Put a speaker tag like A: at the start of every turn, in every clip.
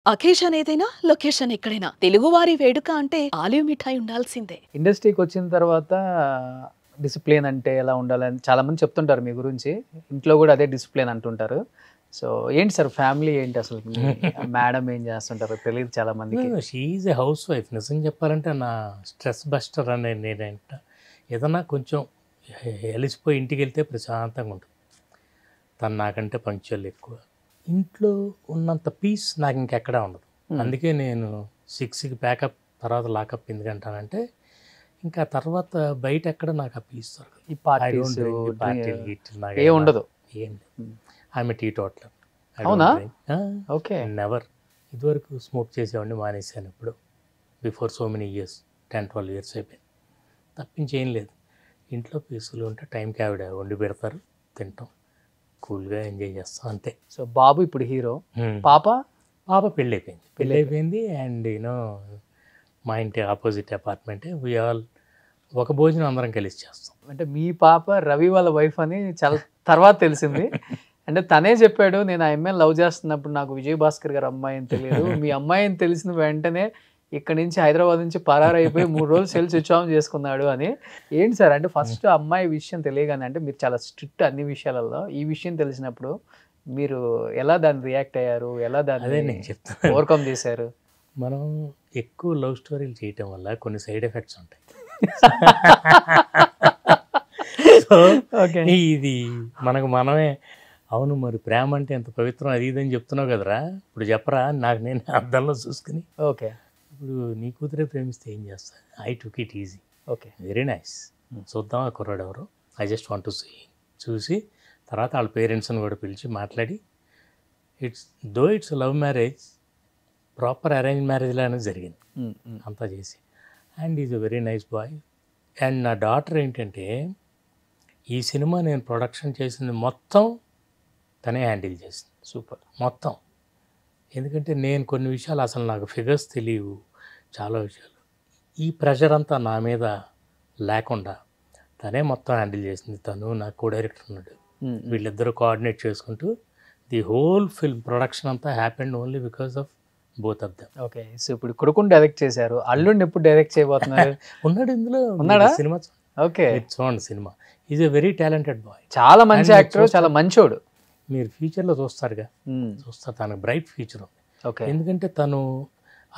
A: Occasion ఏదైనా location ఎక్కడైనా తెలుగువారి వేడుక అంటే ఆలివ్ మిఠాయి ఉండాల్సిందే.
B: ఇండస్ట్రీకి వచ్చిన తర్వాత డిసిప్లిన్ అంటే ఎలా ఉండాలని చాలా మంది చెప్తుంటారు మీ గురించి. ఇంట్లో కూడా అదే డిసిప్లిన్ అంటుంటారు. సో ఏంటి సార్ ఫ్యామిలీ ఏంటి అసలు? మేడం ఏం చేస్తుంటారో తెలియదు చాలా మందికి.
C: She is a house wife. నిజం చెప్పాలంటే నా స్ట్రెస్ బస్టర్ అనే నేనంట. ఏదన్నా కొంచెం అలిసిపోయి ఇంటికి వెళ్తే ప్రశాంతంగా ఉంటుంది. తను నాకంటే పంక్చువల్ ఎక్కువ. ఇంట్లో ఉన్నంత పీస్ నాకు ఇంకెక్కడా ఉండదు. అందుకే నేను 6కి ప్యాకప్ తర్వాత లాకప్ ఎందుకంటానంటే ఇంకా తర్వాత బయట ఎక్కడ నాకు ఆ పీస్ దొరకదు.
B: ఈ పార్టీస్ ఏ ఉండదు.
C: ఏం లేదు. ఆమె టీ టోటల్.
B: అవునా? ఓకే.
C: నెవర్. ఇదివరకు స్మోక్ చేసేవాడిని, మానేశాను ఇప్పుడు. Before so many years, 10-12 years అయిపోయింది. తప్పించేం లేదు. ఇంట్లో పీస్ఫుల్గా ఉంటే టైంకి ఆవిడ వండి పెడతారు, తింటాం, కూల్గా ఎంజాయ్ చేస్తాం, అంతే.
B: సో బాబు ఇప్పుడు హీరో, పాప
C: పెళ్ళి అయిపోయింది. అండ్ యూనో మా ఇంటి ఆపోజిట్ అపార్ట్మెంటే. వి ఆల్ ఒక భోజనం అందరం కలిసి చేస్తాం.
B: అంటే మీ పాప రవి వాళ్ళ వైఫ్ అని చాలా తర్వాత తెలిసింది. అంటే తనే చెప్పాడు, నేను ఆ అమ్మాయిని లవ్ చేస్తున్నప్పుడు నాకు విజయ్ భాస్కర్ గారు అమ్మాయి అని తెలియదు, మీ అమ్మాయి అని తెలిసిన వెంటనే ఇక్కడ నుంచి హైదరాబాద్ నుంచి పరారైపోయి 3 రోజులు సెల్ స్విచ్ ఆన్ చేసుకున్నాడు అని. ఏంటి సార్ అంటే ఫస్ట్ అమ్మాయి విషయం తెలియగానే, అంటే మీరు చాలా స్ట్రిక్ట్ అన్ని విషయాలలో, ఈ విషయం తెలిసినప్పుడు మీరు ఎలా దాన్ని రియాక్ట్ అయ్యారు, ఎలా దాన్ని
C: నేను చెప్తాను,
B: ఓవర్కమ్ చేశారు?
C: మనం ఎక్కువ లవ్ స్టోరీలు చేయటం వల్ల కొన్ని సైడ్ ఎఫెక్ట్స్ ఉంటాయి. సో ఇది మనమే అవును మరి ప్రేమ అంటే ఎంత పవిత్రం అది ఇదని చెప్తున్నావు కదరా, ఇప్పుడు చెప్పరా నాకు నేను అద్దంలో చూసుకుని.
B: ఓకే.
C: ఇప్పుడు నీ కూతురే ప్రేమిస్తే ఏం చేస్తాను? I took it easy.
B: Okay,
C: very nice. చూద్దాం ఆ కుర్రాడు ఎవరు, I just want to see. చూసి తర్వాత వాళ్ళ పేరెంట్స్ని కూడా పిలిచి మాట్లాడి, it's love marriage, proper arrange మ్యారేజ్లో అనేది జరిగింది అంతా చేసి. And is a very nice boy. And నా డాటర్ ఏంటంటే, ఈ సినిమా నేను ప్రొడక్షన్ చేసింది మొత్తం తనే హ్యాండిల్ చేసింది.
B: సూపర్.
C: మొత్తం. ఎందుకంటే నేను కొన్ని విషయాలు అసలు నాకు ఫిగర్స్ తెలియవు, చాలా విషయాలు. ఈ ప్రెషర్ అంతా నా మీద లేకుండా తనే మొత్తం హ్యాండిల్ చేసింది. తను నాకు కో డైరెక్టర్ ఉన్నాడు, వీళ్ళిద్దరూ కోఆర్డినేట్ చేసుకుంటూ ది హోల్ ఫిల్మ్ ప్రొడక్షన్ అంతా happened only because of both of them.
B: Okay. So ఇప్పుడు కొడుకుని డైరెక్ట్ చేశారు, అల్లుడిని ఎప్పుడు డైరెక్ట్ చేయబోతున్నారు?
C: ఉన్నాడు ఇందులో.
B: ఉన్నాడా?
C: Cinema
B: okay.
C: చూడండి cinema. Is a very talented boy,
B: చాలా మంచి యాక్టర్, చాలా మంచోడు.
C: మీరు ఫ్యూచర్లో చూస్తారు, తనకు బ్రైట్ ఫ్యూచర్ ఉంది.
B: ఓకే.
C: ఎందుకంటే తను,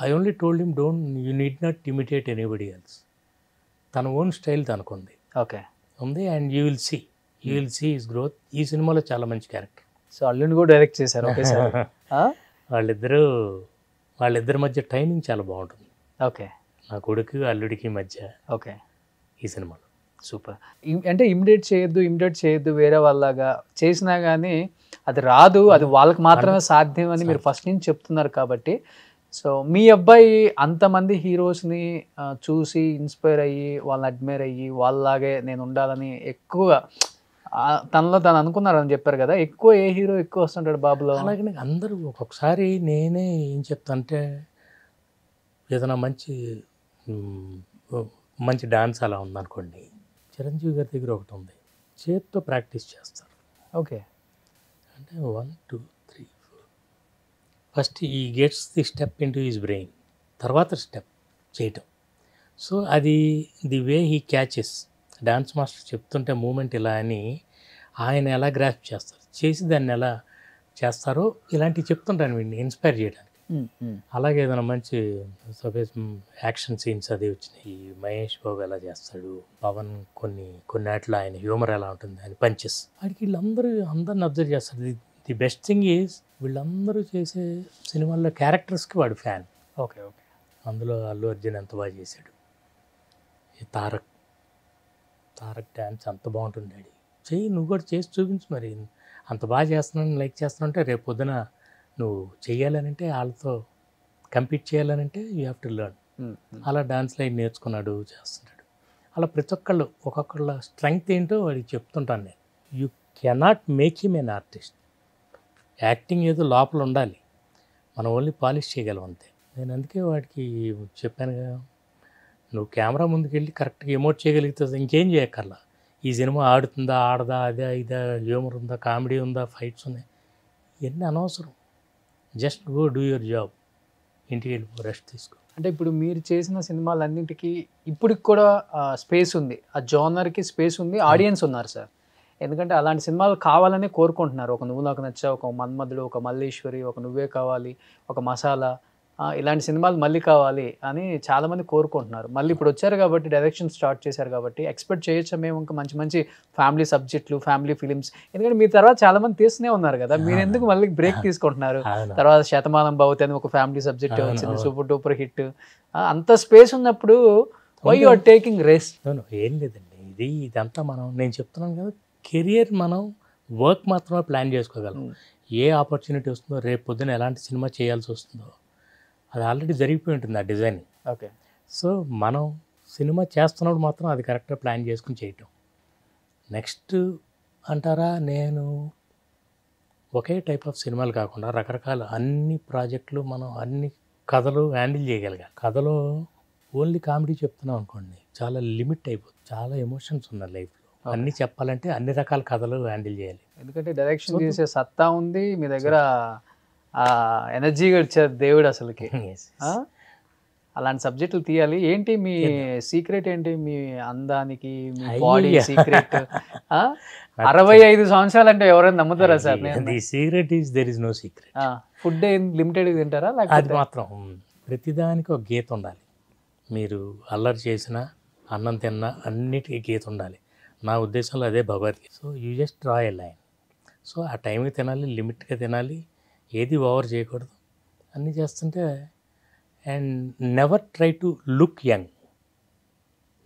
C: I only told him you need not imitate anybody else. తన ఓన్ స్టైల్ తనకుంది.
B: ఓకే.
C: ఉంది. And you will see his growth. ఈ సినిమాలో చాలా మంచి క్యారెక్టర్.
B: సో అల్లుడిని కూడా డైరెక్ట్ చేశారు. Okay sir.
C: వాళ్ళిద్దరి మధ్య టైమింగ్ చాలా బాగుంటుంది.
B: ఓకే.
C: నా కొడుకు అల్లుడికి మధ్య.
B: ఓకే.
C: ఈ సినిమాలో
B: సూపర్. అంటే ఇమిటేట్ చేయొద్దు వేరే వాళ్ళగా చేసినా కానీ అది రాదు, అది వాళ్ళకి మాత్రమే సాధ్యం అని మీరు ఫస్ట్ నుంచి చెప్తున్నారు కాబట్టి. సో మీ అబ్బాయి అంతమంది హీరోస్ని చూసి ఇన్స్పైర్ అయ్యి, వాళ్ళని అడ్మైర్ అయ్యి, వాళ్ళలాగే నేను ఉండాలని ఎక్కువగా తనలో తను అనుకున్నారని చెప్పారు కదా, ఎక్కువ ఏ హీరో ఎక్కువ వస్తుంటాడు బాబులో?
C: అలాగే అందరూ ఒక్కొక్కసారి నేనే ఏం చెప్తానంటే, ఏదైనా మంచి డాన్స్ అలా ఉందనుకోండి, చిరంజీవి గారి దగ్గర ఒకటి ఉంది, చేత్తో ప్రాక్టీస్ చేస్తారు.
B: ఓకే.
C: అంటే 1 2 3 4 ఫస్ట్ ఈ gets the step in to his brain, తర్వాత స్టెప్ చేయటం. సో అది the way he catches. Dance master చెప్తుంటే మూమెంట్ ఇలా అని ఆయన ఎలా గ్రాస్ప్ చేస్తారు, చేసి దాన్ని ఎలా చేస్తారో ఇలాంటివి చెప్తుంటాను వీడిని ఇన్స్పైర్ చేయడానికి. అలాగే ఏదైనా మంచి సపోజ్ యాక్షన్ సీన్స్ అది వచ్చినాయి, మహేష్ బాబు ఎలా చేస్తాడు, పవన్ కొన్ని వాటిలో ఆయన హ్యూమర్ ఎలా ఉంటుంది, ఆయన పంచెస్, వాడికి అందరిని అబ్జర్వ్ చేస్తాడు. ది బెస్ట్ థింగ్ ఈజ్ వీళ్ళందరూ చేసే సినిమాల్లో క్యారెక్టర్స్కి వాడు ఫ్యాన్.
B: ఓకే. ఓకే.
C: అందులో అల్లు అర్జున్ ఎంత బాగా చేశాడు, ఈ తారక్ డ్యాన్స్ అంత బాగుంటుంది, డాడీ చెయ్యి, నువ్వు కూడా చేసి చూపించు, మరి అంత బాగా చేస్తున్నాను లైక్ చేస్తున్నానంటే రేపు పొద్దున నువ్వు చెయ్యాలనంటే, వాళ్ళతో కంపీట్ చేయాలనంటే యూ హ్యావ్ టు లెర్న్. అలా డాన్స్ లైన్ నేర్చుకున్నాడు, చేస్తున్నాడు. అలా ప్రతి ఒక్కొక్కళ్ళ స్ట్రెంగ్త్ ఏంటో వాడికి చెప్తుంటాను నేను. You cannot make him an artist. Acting ఏదో లోపల ఉండాలి, మనం ఓన్లీ పాలిష్ చేయగలం అంతే. నేను అందుకే వాడికి చెప్పానుగా, నువ్వు కెమెరా ముందుకు వెళ్ళి కరెక్ట్గా ఎమోట్ చేయగలిగితే ఇంకేం చేయక్కర్లా. ఈ సినిమా ఆడుతుందా ఆడదా, అదే ఇదా, హ్యూమర్ ఉందా, కామెడీ ఉందా, ఫైట్స్ ఉన్నాయి, ఇవన్నీ అనవసరం. Just go do your job. ఇంటికి వెళ్ళిపో, రెస్ట్ తీసుకో.
B: అంటే ఇప్పుడు మీరు చేసిన సినిమాలన్నింటికి ఇప్పటికి కూడా స్పేస్ ఉంది, ఆ జోనర్కి స్పేస్ ఉంది, ఆడియన్స్ ఉన్నారు సార్. ఎందుకంటే అలాంటి సినిమాలు కావాలనే కోరుకుంటున్నారు. ఒక నువ్వు నాకు నచ్చా, ఒక మన్మధుడు, ఒక మల్లేశ్వరి, ఒక నువ్వే కావాలి, ఒక మసాలా, ఇలాంటి సినిమాలు మళ్ళీ కావాలి అని చాలామంది కోరుకుంటున్నారు. మళ్ళీ ఇప్పుడు వచ్చారు కాబట్టి, డైరెక్షన్ స్టార్ట్ చేశారు కాబట్టి ఎక్స్పెక్ట్ చేయొచ్చా మేము ఇంకా మంచి మంచి ఫ్యామిలీ సబ్జెక్టులు, ఫ్యామిలీ ఫిలిమ్స్? ఎందుకంటే మీ తర్వాత చాలామంది తీస్తూనే ఉన్నారు కదా, మీరు ఎందుకు మళ్ళీ బ్రేక్ తీసుకుంటున్నారు? తర్వాత శతమానం భవతి అని ఒక ఫ్యామిలీ సబ్జెక్ట్ వచ్చింది, సూపర్ డూపర్ హిట్. అంత స్పేస్ ఉన్నప్పుడు why you are taking risk?
C: ఏం లేదండి, ఇదంతా నేను చెప్తున్నాను కదా, కెరియర్ మనం వర్క్ మాత్రమే ప్లాన్ చేసుకోగలం. ఏ ఆపర్చునిటీ వస్తుందో, రేపు పొద్దున ఎలాంటి సినిమా చేయాల్సి వస్తుందో అది ఆల్రెడీ జరిగిపోయి ఉంటుంది ఆ డిజైనింగ్.
B: ఓకే.
C: సో మనం సినిమా చేస్తున్నప్పుడు మాత్రం అది కరెక్ట్గా ప్లాన్ చేసుకుని చేయటం. నెక్స్ట్ అంటారా, నేను ఒకే టైప్ ఆఫ్ సినిమాలు కాకుండా రకరకాల అన్ని ప్రాజెక్టులు, మనం అన్ని కథలు హ్యాండిల్ చేయగలగాలి. కథలో ఓన్లీ కామెడీ చెప్తున్నాం అనుకోండి, చాలా లిమిట్ అయిపోతుంది. చాలా ఎమోషన్స్ ఉన్నాయి లైఫ్లో. అన్నీ చెప్పాలంటే అన్ని రకాల కథలు హ్యాండిల్ చేయాలి.
B: ఎందుకంటే డైరెక్షన్ చేసే సత్తా ఉంది మీ దగ్గర, ఎనర్జీగా ఇచ్చారు దేవుడు అసలుకి. అలాంటి సబ్జెక్టులు తీయాలి. ఏంటి మీ సీక్రెట్ ఏంటి? మీ అందానికి మీ బాడీ సీక్రెట్? 65 సంవత్సరాలు అంటే ఎవరైనా నమ్ముతారా sir?
C: Secret is there is no secret.
B: Food limited తింటారా?
C: అది మాత్రం ప్రతిదానికి ఒక గీత ఉండాలి. మీరు అల్లరి చేసినా, అన్నం తిన్నా అన్నిటికీ గీత ఉండాలి. నా ఉద్దేశంలో అదే Bhagavad Gita. So you just draw a line. So ఆ టైంకి తినాలి, లిమిట్గా తినాలి, ఏది ఓవర్ చేయకూడదు. అన్నీ చేస్తుంటే, and never try to look young.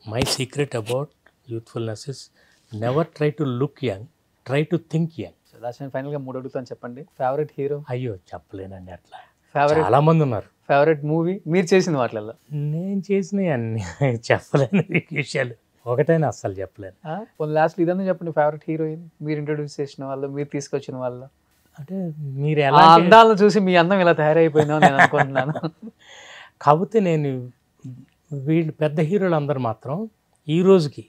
C: My secret about youthfulness is never try to look young, try to think young.
B: Last ఫైనల్గా 3 అడుగుతాను, చెప్పండి. Favourite hero?
C: అయ్యో చెప్పలేనండి, అట్లా
B: ఫేవరెట్
C: చాలా మంది ఉన్నారు.
B: ఫేవరెట్ మూవీ మీరు చేసిన వాటిల్లో?
C: నేను చేసినవి అన్ని చెప్పలేని విషయాలు, ఒకటైనా అస్సలు చెప్పలేను.
B: లాస్ట్ ఇదన్నా చెప్పండి, ఫేవరెట్ హీరోయిన్ మీరు ఇంట్రొడ్యూస్ చేసిన వాళ్ళు, మీరు తీసుకొచ్చిన వాళ్ళు.
C: అంటే మీరు ఎలా
B: అందాలను చూసి మీ అందం ఇలా తయారైపోయిందో నేను అనుకుంటున్నాను.
C: కాకపోతే నేను వీళ్ళు పెద్ద హీరోలు అందరూ మాత్రం ఈ రోజుకి,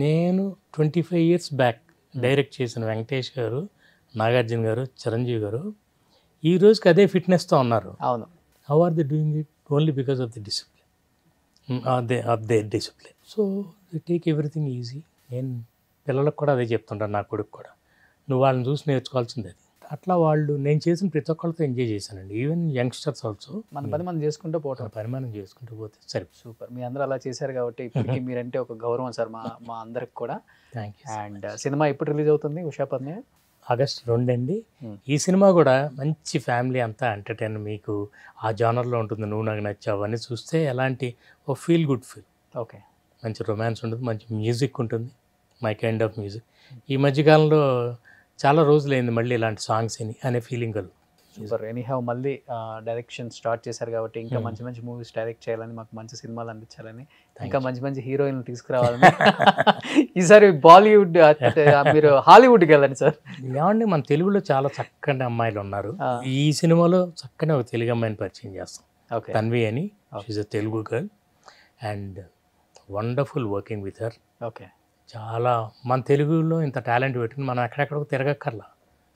C: నేను 25 years బ్యాక్ డైరెక్ట్ చేసిన వెంకటేష్ గారు, నాగార్జున గారు, చిరంజీవి గారు ఈ రోజుకి అదే ఫిట్నెస్తో ఉన్నారు.
B: అవును.
C: How are they doing it? Only because of the discipline, of their discipline. So they take everything easy. నేను పిల్లలకు కూడా అదే చెప్తుంటాను, నా కొడుకు కూడా, నువ్వు వాళ్ళని చూసి నేర్చుకోవాల్సింది అది. అట్లా వాళ్ళు, నేను చేసిన ప్రతి ఒక్కరితో ఎంజాయ్ చేశానండి. Even youngsters also.
B: మన పని మనం చేసుకుంటూ పోవటం,
C: పని మనం చేసుకుంటూ పోతే సరే.
B: సూపర్. మీ అందరూ అలా చేశారు కాబట్టి ఇప్పటికీ మీరంటే ఒక గౌరవం సార్ మా అందరికి కూడా.
C: Thank you.
B: అండ్ సినిమా ఎప్పుడు రిలీజ్ అవుతుంది? ఉషాపత్ని
C: August 2 అండి. ఈ సినిమా కూడా మంచి ఫ్యామిలీ అంతా ఎంటర్టైన్, మీకు ఆ జానర్లో ఉంటుంది. నువ్వు నాకు నచ్చావు అవన్నీ చూస్తే ఎలాంటి ఓ ఫీల్ గుడ్ ఫీల్.
B: ఓకే.
C: మంచి రొమాన్స్ ఉంటుంది, మంచి మ్యూజిక్ ఉంటుంది, మై కైండ్ ఆఫ్ మ్యూజిక్. ఈ మధ్యకాలంలో చాలా రోజులైంది మళ్ళీ ఇలాంటి సాంగ్స్ అనే ఫీలింగ్ కలుగు.
B: సూపర్. ఎనీహౌ మళ్ళీ డైరెక్షన్ స్టార్ట్ చేశారు కాబట్టి ఇంకా మంచి మంచి మూవీస్ డైరెక్ట్ చేయాలని, మాకు మంచి సినిమాలు అందించాలని, ఇంకా మంచి మంచి హీరోయిన్లు తీసుకురావాలని. ఈసారి బాలీవుడ్ మీరు హాలీవుడ్కి వెళ్ళండి సార్.
C: ఏమండి, మన తెలుగులో చాలా చక్కని అమ్మాయిలు ఉన్నారు. ఈ సినిమాలో చక్కని ఒక తెలుగు అమ్మాయిని పరిచయం చేస్తాం.
B: ఓకే.
C: తన్వి అని, she a Telugu girl and wonderful working with her.
B: Okay.
C: చాలా మన తెలుగులో ఇంత టాలెంట్ పెట్టుకుని మనం ఎక్కడెక్కడికి తిరగక్కర్లా,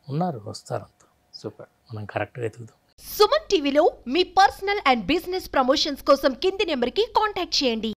C: ఉన్నారు, వస్తారు అంతా.
B: సూపర్.
C: మనం కరెక్ట్గా ఎదుగుదాం.
D: సుమన్ టీవీలో మీ పర్సనల్ అండ్ బిజినెస్ ప్రమోషన్స్ కోసం కింది నెంబర్కి కాంటాక్ట్ చేయండి.